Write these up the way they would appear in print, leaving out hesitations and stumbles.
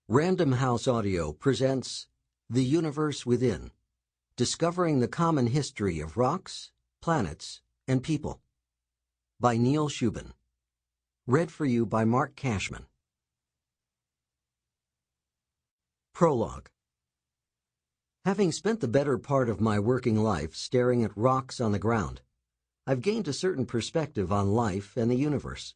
Random House Audio presents The Universe Within, Discovering the Common History of Rocks, Planets, and People, by Neil Shubin. Read for you by Marc Cashman. Prologue. Having spent the better part of my working life staring at rocks on the ground, I've gained a certain perspective on life and the universe.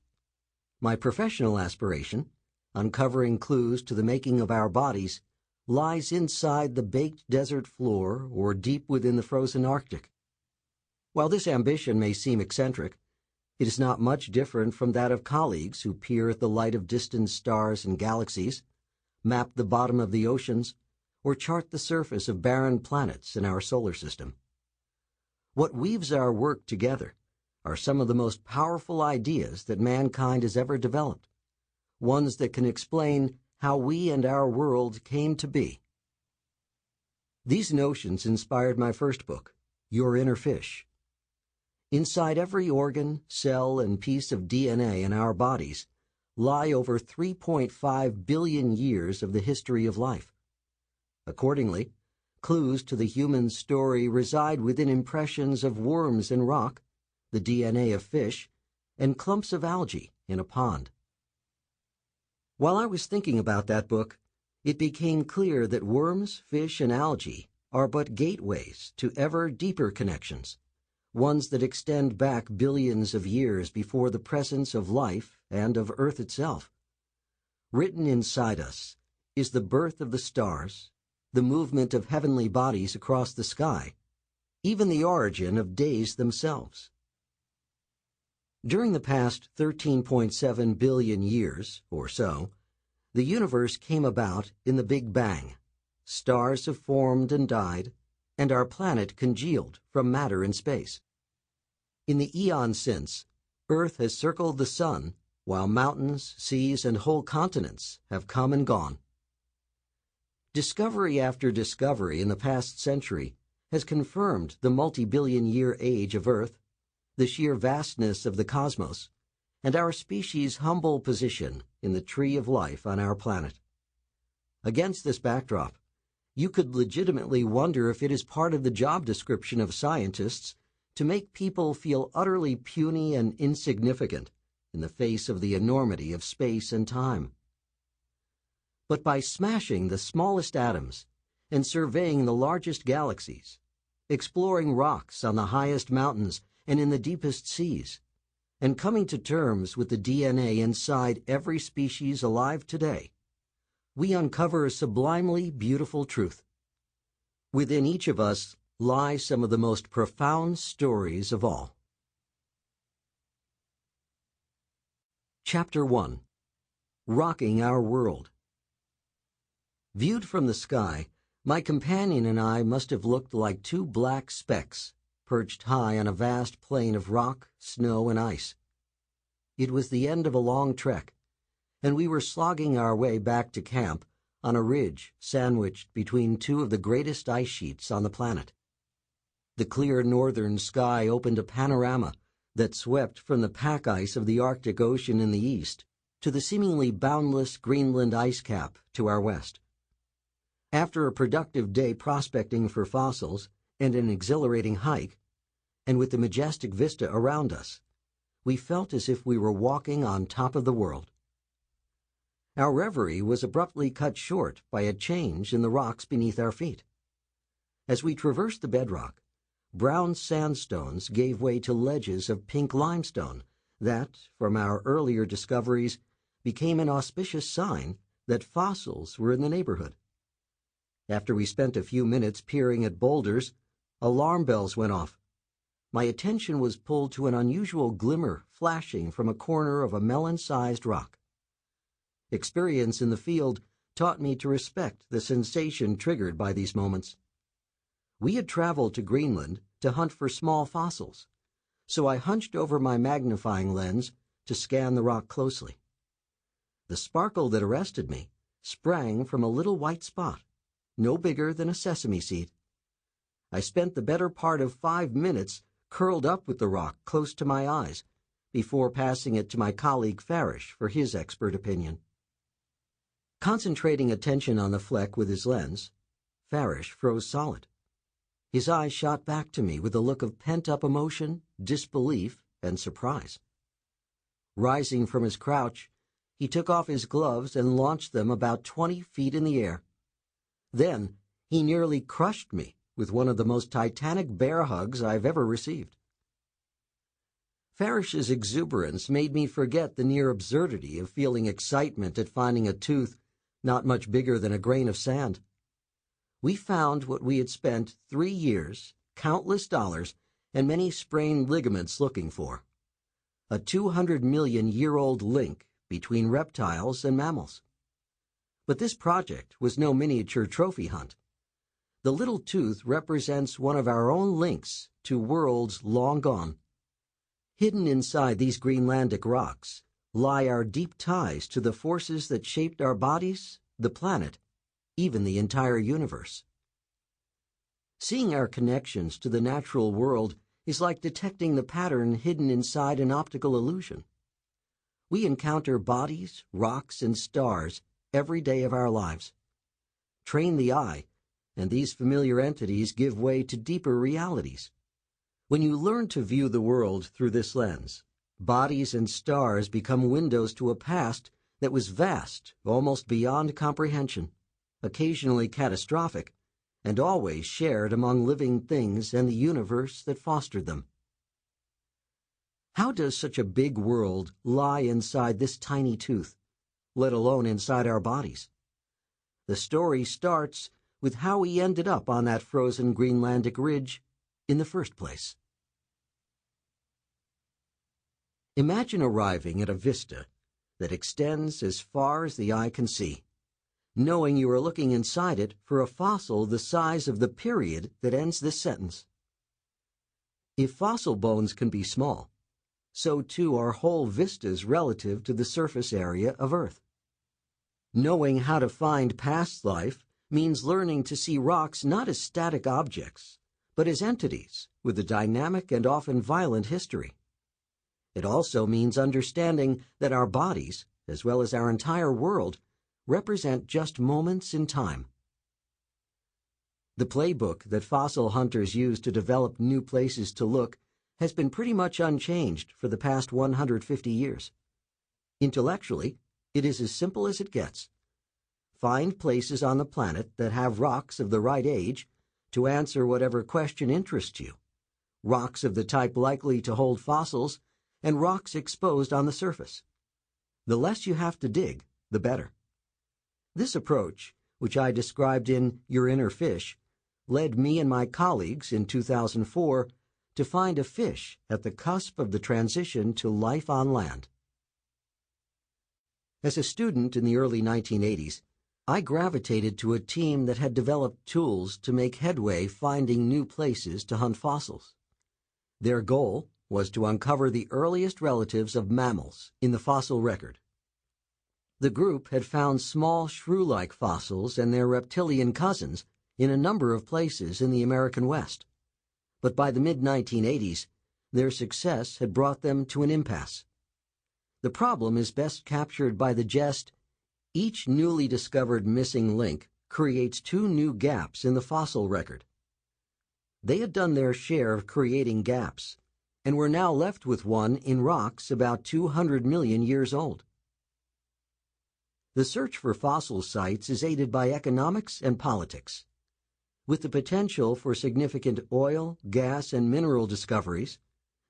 My professional aspiration, uncovering clues to the making of our bodies, lies inside the baked desert floor or deep within the frozen Arctic. While this ambition may seem eccentric, it is not much different from that of colleagues who peer at the light of distant stars and galaxies, map the bottom of the oceans, or chart the surface of barren planets in our solar system. What weaves our work together are some of the most powerful ideas that mankind has ever developed, ones that can explain how we and our world came to be. These notions inspired my first book, Your Inner Fish. Inside every organ, cell, and piece of DNA in our bodies lie over 3.5 billion years of the history of life. Accordingly, clues to the human story reside within impressions of worms in rock, the DNA of fish, and clumps of algae in a pond. While I was thinking about that book, it became clear that worms, fish, and algae are but gateways to ever deeper connections, ones that extend back billions of years before the presence of life and of Earth itself. Written inside us is the birth of the stars, the movement of heavenly bodies across the sky, even the origin of days themselves. During the past 13.7 billion years, or so, the universe came about in the Big Bang. Stars have formed and died, and our planet congealed from matter in space. In the eon since, Earth has circled the sun, while mountains, seas, and whole continents have come and gone. Discovery after discovery in the past century has confirmed the multi-billion-year age of Earth, the sheer vastness of the cosmos, and our species' humble position in the tree of life on our planet. Against this backdrop, you could legitimately wonder if it is part of the job description of scientists to make people feel utterly puny and insignificant in the face of the enormity of space and time. But by smashing the smallest atoms and surveying the largest galaxies, exploring rocks on the highest mountains and in the deepest seas, and coming to terms with the DNA inside every species alive today, we uncover a sublimely beautiful truth. Within each of us lie some of the most profound stories of all. Chapter 1. Rocking Our World. Viewed from the sky, my companion and I must have looked like two black specks perched high on a vast plain of rock, snow, and ice. It was the end of a long trek, and we were slogging our way back to camp on a ridge sandwiched between two of the greatest ice sheets on the planet. The clear northern sky opened a panorama that swept from the pack ice of the Arctic Ocean in the east to the seemingly boundless Greenland ice cap to our west. After a productive day prospecting for fossils and an exhilarating hike, and with the majestic vista around us, we felt as if we were walking on top of the world. Our reverie was abruptly cut short by a change in the rocks beneath our feet. As we traversed the bedrock, brown sandstones gave way to ledges of pink limestone that, from our earlier discoveries, became an auspicious sign that fossils were in the neighborhood. After we spent a few minutes peering at boulders, alarm bells went off. My attention was pulled to an unusual glimmer flashing from a corner of a melon-sized rock. Experience in the field taught me to respect the sensation triggered by these moments. We had traveled to Greenland to hunt for small fossils, so I hunched over my magnifying lens to scan the rock closely. The sparkle that arrested me sprang from a little white spot, no bigger than a sesame seed. I spent the better part of 5 minutes curled up with the rock close to my eyes before passing it to my colleague Farish for his expert opinion. Concentrating attention on the fleck with his lens, Farish froze solid. His eyes shot back to me with a look of pent-up emotion, disbelief, and surprise. Rising from his crouch, he took off his gloves and launched them about 20 feet in the air. Then he nearly crushed me with one of the most titanic bear hugs I've ever received. Farish's exuberance made me forget the near absurdity of feeling excitement at finding a tooth not much bigger than a grain of sand. We found what we had spent 3 years, countless dollars, and many sprained ligaments looking for: a 200-million-year-old link between reptiles and mammals. But this project was no miniature trophy hunt. The little tooth represents one of our own links to worlds long gone. Hidden inside these Greenlandic rocks lie our deep ties to the forces that shaped our bodies, the planet, even the entire universe. Seeing our connections to the natural world is like detecting the pattern hidden inside an optical illusion. We encounter bodies, rocks, and stars every day of our lives. Train the eye, and these familiar entities give way to deeper realities. When you learn to view the world through this lens, bodies and stars become windows to a past that was vast, almost beyond comprehension, occasionally catastrophic, and always shared among living things and the universe that fostered them. How does such a big world lie inside this tiny tooth, let alone inside our bodies? The story starts with how we ended up on that frozen Greenlandic ridge in the first place. Imagine arriving at a vista that extends as far as the eye can see, knowing you are looking inside it for a fossil the size of the period that ends this sentence. If fossil bones can be small, so too are whole vistas relative to the surface area of Earth. Knowing how to find past life means learning to see rocks not as static objects, but as entities with a dynamic and often violent history. It also means understanding that our bodies, as well as our entire world, represent just moments in time. The playbook that fossil hunters use to develop new places to look has been pretty much unchanged for the past 150 years. Intellectually, it is as simple as it gets. Find places on the planet that have rocks of the right age to answer whatever question interests you, rocks of the type likely to hold fossils, and rocks exposed on the surface. The less you have to dig, the better. This approach, which I described in Your Inner Fish, led me and my colleagues in 2004 to find a fish at the cusp of the transition to life on land. As a student in the early 1980s, I gravitated to a team that had developed tools to make headway finding new places to hunt fossils. Their goal was to uncover the earliest relatives of mammals in the fossil record. The group had found small shrew-like fossils and their reptilian cousins in a number of places in the American West. But by the mid-1980s, their success had brought them to an impasse. The problem is best captured by the jest, each newly discovered missing link creates 2 new gaps in the fossil record. They had done their share of creating gaps, and were now left with one in rocks about 200 million years old. The search for fossil sites is aided by economics and politics. With the potential for significant oil, gas, and mineral discoveries,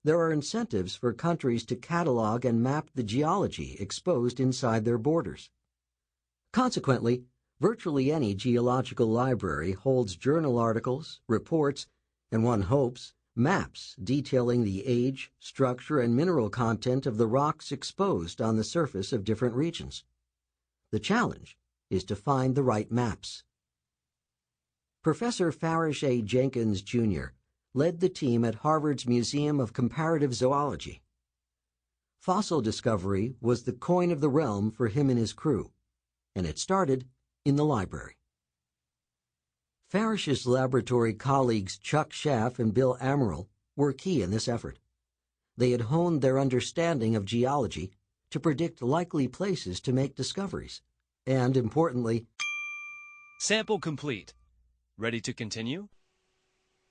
there are incentives for countries to catalog and map the geology exposed inside their borders. Consequently, virtually any geological library holds journal articles, reports, and one hopes, maps detailing the age, structure, and mineral content of the rocks exposed on the surface of different regions. The challenge is to find the right maps. Professor Farish A. Jenkins, Jr. led the team at Harvard's Museum of Comparative Zoology. Fossil discovery was the coin of the realm for him and his crew, and it started in the library. Farish's laboratory colleagues Chuck Schaff and Bill Amaral were key in this effort. They had honed their understanding of geology to predict likely places to make discoveries. And importantly, Sample complete. Ready to continue?